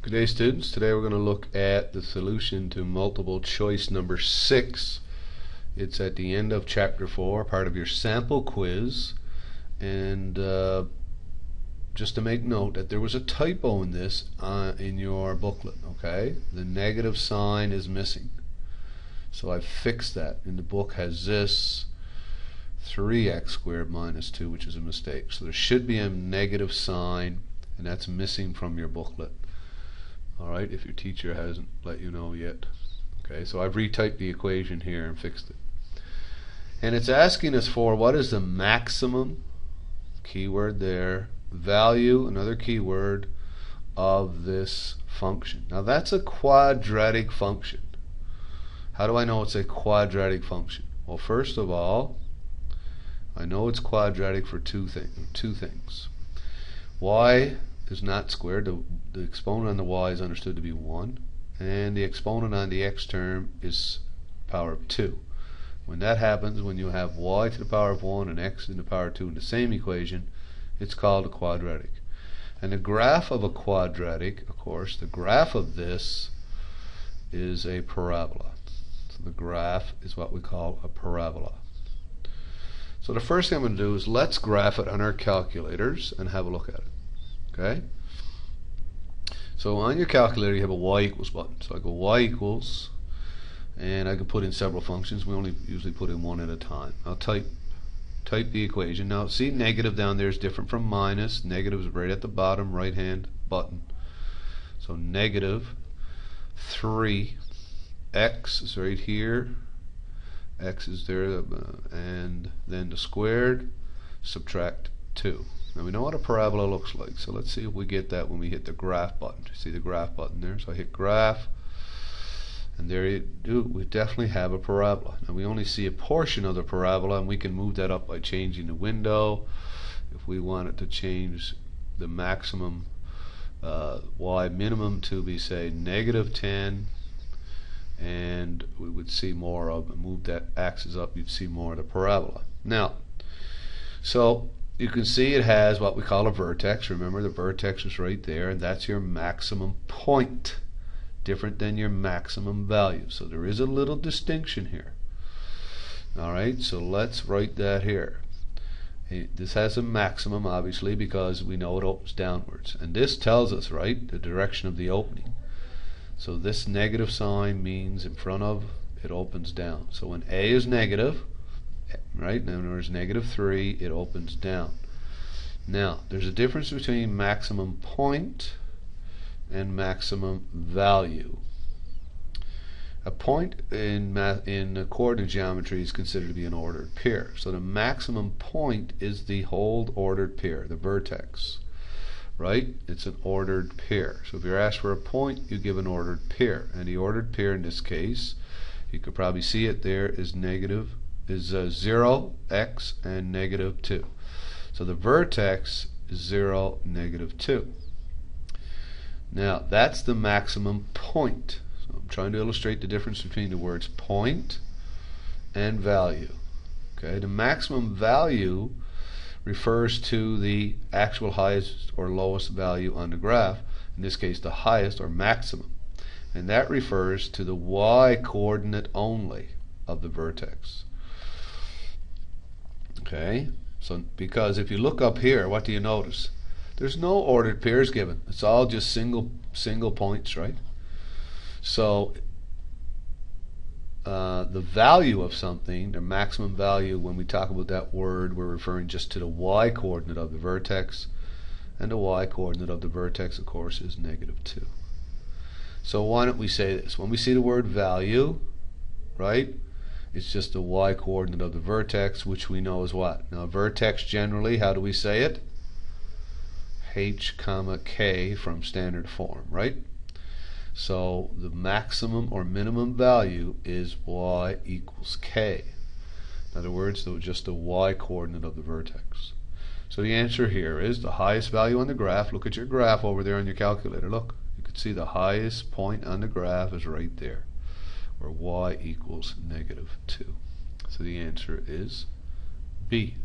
Good day, students. Today we're going to look at the solution to multiple choice number 6. It's at the end of chapter 4, part of your sample quiz. And just to make note that there was a typo in this in your booklet, okay? The negative sign is missing. So I've fixed that. And the book has this 3x squared minus 2, which is a mistake. So there should be a negative sign, and that's missing from your booklet. Alright, if your teacher hasn't let you know yet. Okay, so I've retyped the equation here and fixed it. And it's asking us for what is the maximum, keyword there, value, another keyword, of this function. Now that's a quadratic function. How do I know it's a quadratic function? Well, first of all, I know it's quadratic for two things. Y is not squared. The exponent on the y is understood to be 1, and the exponent on the x term is power of 2. When that happens, when you have y to the power of 1 and x to the power of 2 in the same equation, it's called a quadratic. And the graph of a quadratic, of course, the graph of this is a parabola. So the graph is what we call a parabola. So the first thing I'm going to do is let's graph it on our calculators and have a look at it. Okay? So on your calculator you have a y equals button. So I go y equals, and I can put in several functions. We only usually put in one at a time. I'll type the equation. Now see, negative down there is different from minus. Negative is right at the bottom right hand button. So negative 3x is right here. X is there, and then the squared, subtract 2. Now we know what a parabola looks like, so let's see if we get that when we hit the graph button. You see the graph button there? So I hit graph, and there you do. We definitely have a parabola. Now we only see a portion of the parabola, and we can move that up by changing the window. If we wanted to change the maximum y minimum to be, say, -10, and we would see more of, move that axis up, you'd see more of the parabola. Now, so you can see it has what we call a vertex. Remember, the vertex is right there, and that's your maximum point, different than your maximum value. So there is a little distinction here. Alright, so let's write that here. This has a maximum, obviously, because we know it opens downwards. And this tells us, right, the direction of the opening. So this negative sign means in front of, it opens down. So when A is negative, right, now there's -3, it opens down. Now there's a difference between maximum point and maximum value. A point in coordinate geometry is considered to be an ordered pair. So the maximum point is the whole ordered pair, the vertex, right? It's an ordered pair. So if you're asked for a point, you give an ordered pair, and the ordered pair in this case, you could probably see it there, is 0, x, and -2. So the vertex is 0, -2. Now that's the maximum point. So I'm trying to illustrate the difference between the words point and value. Okay, the maximum value refers to the actual highest or lowest value on the graph, in this case the highest or maximum, and that refers to the y coordinate only of the vertex. Okay, so because if you look up here, what do you notice? There's no ordered pairs given. It's all just single points, right? So the value of something, the maximum value, when we talk about that word, we're referring just to the y coordinate of the vertex, and the y coordinate of the vertex, of course, is -2. So why don't we say this? When we see the word value, right, it's just the y coordinate of the vertex, which we know is what? Now vertex generally, how do we say it? H, k from standard form, right? So the maximum or minimum value is y equals k. In other words, just the y coordinate of the vertex. So the answer here is the highest value on the graph. Look at your graph over there on your calculator. Look, you can see the highest point on the graph is right there, where y equals -2. So the answer is B.